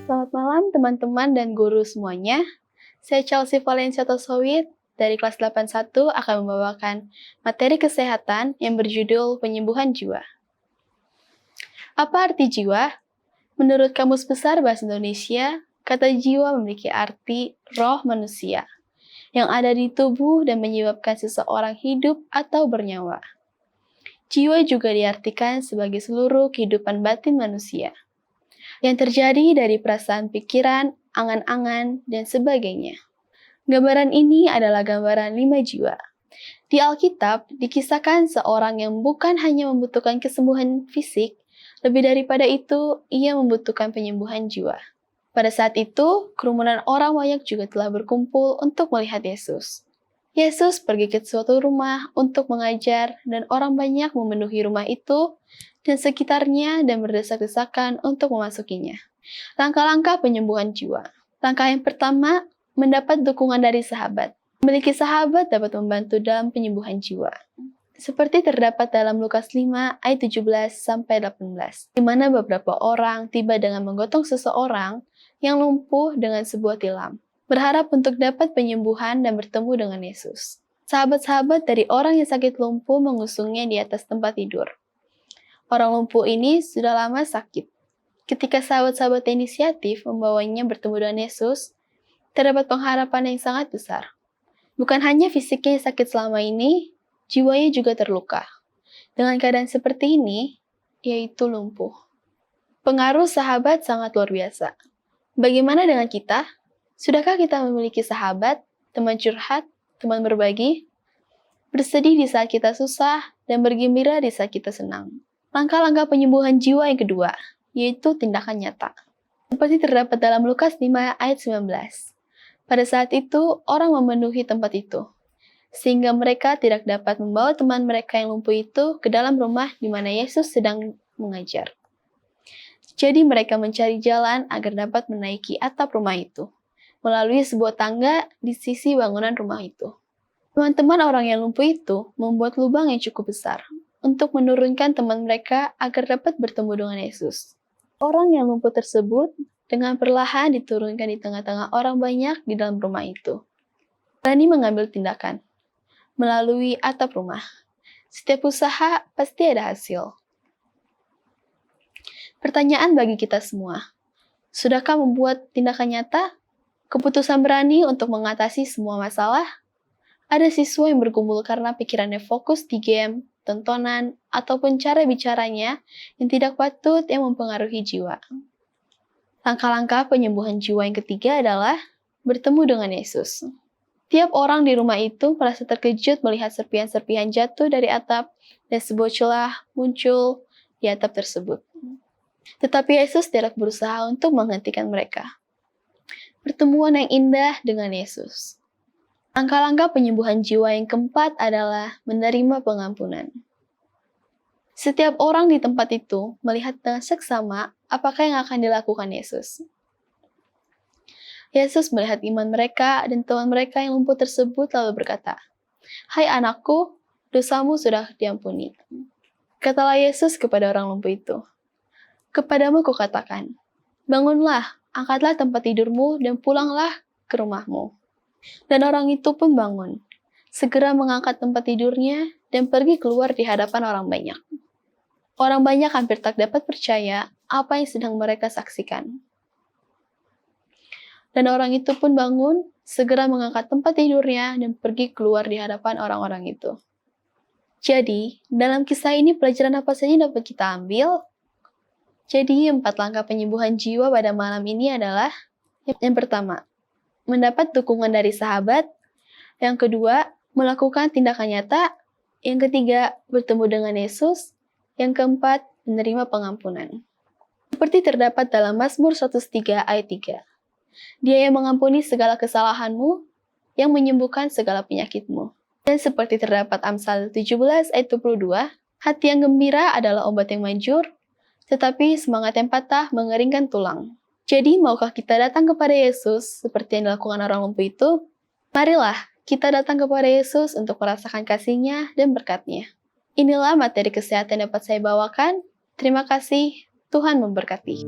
Selamat malam teman-teman dan guru semuanya. Saya Chelsea Valencia Tosowit dari kelas 81 akan membawakan materi kesehatan yang berjudul penyembuhan jiwa. Apa arti jiwa? Menurut Kamus Besar Bahasa Indonesia, kata jiwa memiliki arti roh manusia yang ada di tubuh dan menyebabkan seseorang hidup atau bernyawa. Jiwa juga diartikan sebagai seluruh kehidupan batin manusia yang terjadi dari perasaan pikiran, angan-angan, dan sebagainya. Gambaran ini adalah gambaran 5 jiwa. Di Alkitab, dikisahkan seorang yang bukan hanya membutuhkan kesembuhan fisik, lebih daripada itu, ia membutuhkan penyembuhan jiwa. Pada saat itu, kerumunan orang banyak juga telah berkumpul untuk melihat Yesus. Yesus pergi ke suatu rumah untuk mengajar, dan orang banyak memenuhi rumah itu dan sekitarnya dan berdesak-desakan untuk memasukinya. Langkah-langkah penyembuhan jiwa. Langkah yang pertama, mendapat dukungan dari sahabat. Memiliki sahabat dapat membantu dalam penyembuhan jiwa. Seperti terdapat dalam Lukas 5 ayat 17-18, di mana beberapa orang tiba dengan menggotong seseorang yang lumpuh dengan sebuah tilam, berharap untuk dapat penyembuhan dan bertemu dengan Yesus. Sahabat-sahabat dari orang yang sakit lumpuh mengusungnya di atas tempat tidur. Orang lumpuh ini sudah lama sakit. Ketika sahabat-sahabat inisiatif membawanya bertemu dengan Yesus, terdapat pengharapan yang sangat besar. Bukan hanya fisiknya yang sakit selama ini, jiwanya juga terluka. Dengan keadaan seperti ini, yaitu lumpuh. Pengaruh sahabat sangat luar biasa. Bagaimana dengan kita? Sudahkah kita memiliki sahabat, teman curhat, teman berbagi? Bersedih di saat kita susah, dan bergembira di saat kita senang. Langkah-langkah penyembuhan jiwa yang kedua, yaitu tindakan nyata. Seperti terdapat dalam Lukas 5 ayat 19. Pada saat itu, orang memenuhi tempat itu, sehingga mereka tidak dapat membawa teman mereka yang lumpuh itu ke dalam rumah di mana Yesus sedang mengajar. Jadi mereka mencari jalan agar dapat menaiki atap rumah itu, melalui sebuah tangga di sisi bangunan rumah itu. Teman-teman orang yang lumpuh itu membuat lubang yang cukup besar untuk menurunkan teman mereka agar dapat bertemu dengan Yesus. Orang yang lumpuh tersebut dengan perlahan diturunkan di tengah-tengah orang banyak di dalam rumah itu. Berani mengambil tindakan melalui atap rumah. Setiap usaha pasti ada hasil. Pertanyaan bagi kita semua, sudahkah membuat tindakan nyata? Keputusan berani untuk mengatasi semua masalah? Ada siswa yang bergumul karena pikirannya fokus di game, tontonan, ataupun cara bicaranya yang tidak patut yang mempengaruhi jiwa. Langkah-langkah penyembuhan jiwa yang ketiga adalah bertemu dengan Yesus. Tiap orang di rumah itu merasa terkejut melihat serpihan-serpihan jatuh dari atap dan sebuah celah muncul di atap tersebut. Tetapi Yesus tidak berusaha untuk menghentikan mereka. Pertemuan yang indah dengan Yesus. Langkah-langkah penyembuhan jiwa yang keempat adalah menerima pengampunan. Setiap orang di tempat itu melihat dengan seksama apakah yang akan dilakukan Yesus. Yesus melihat iman mereka dan teman mereka yang lumpuh tersebut lalu berkata, "Hai anakku, dosamu sudah diampuni." Katalah Yesus kepada orang lumpuh itu, "Kepadamu kukatakan, bangunlah, angkatlah tempat tidurmu dan pulanglah ke rumahmu." Dan orang itu pun bangun, segera mengangkat tempat tidurnya dan pergi keluar di hadapan orang banyak. Orang banyak hampir tak dapat percaya apa yang sedang mereka saksikan. Dan orang itu pun bangun, segera mengangkat tempat tidurnya dan pergi keluar di hadapan orang-orang itu. Jadi, dalam kisah ini pelajaran apa saja yang dapat kita ambil? Jadi, 4 langkah penyembuhan jiwa pada malam ini adalah yang pertama, mendapat dukungan dari sahabat. Yang kedua, melakukan tindakan nyata. Yang ketiga, bertemu dengan Yesus. Yang keempat, menerima pengampunan. Seperti terdapat dalam Mazmur 103 ayat 3. Dia yang mengampuni segala kesalahanmu, yang menyembuhkan segala penyakitmu. Dan seperti terdapat Amsal 17 ayat 22, hati yang gembira adalah obat yang manjur, tetapi semangat yang patah mengeringkan tulang. Jadi, maukah kita datang kepada Yesus seperti yang dilakukan orang lumpuh itu? Marilah kita datang kepada Yesus untuk merasakan kasih-Nya dan berkat-Nya. Inilah materi kesehatan yang dapat saya bawakan. Terima kasih, Tuhan memberkati.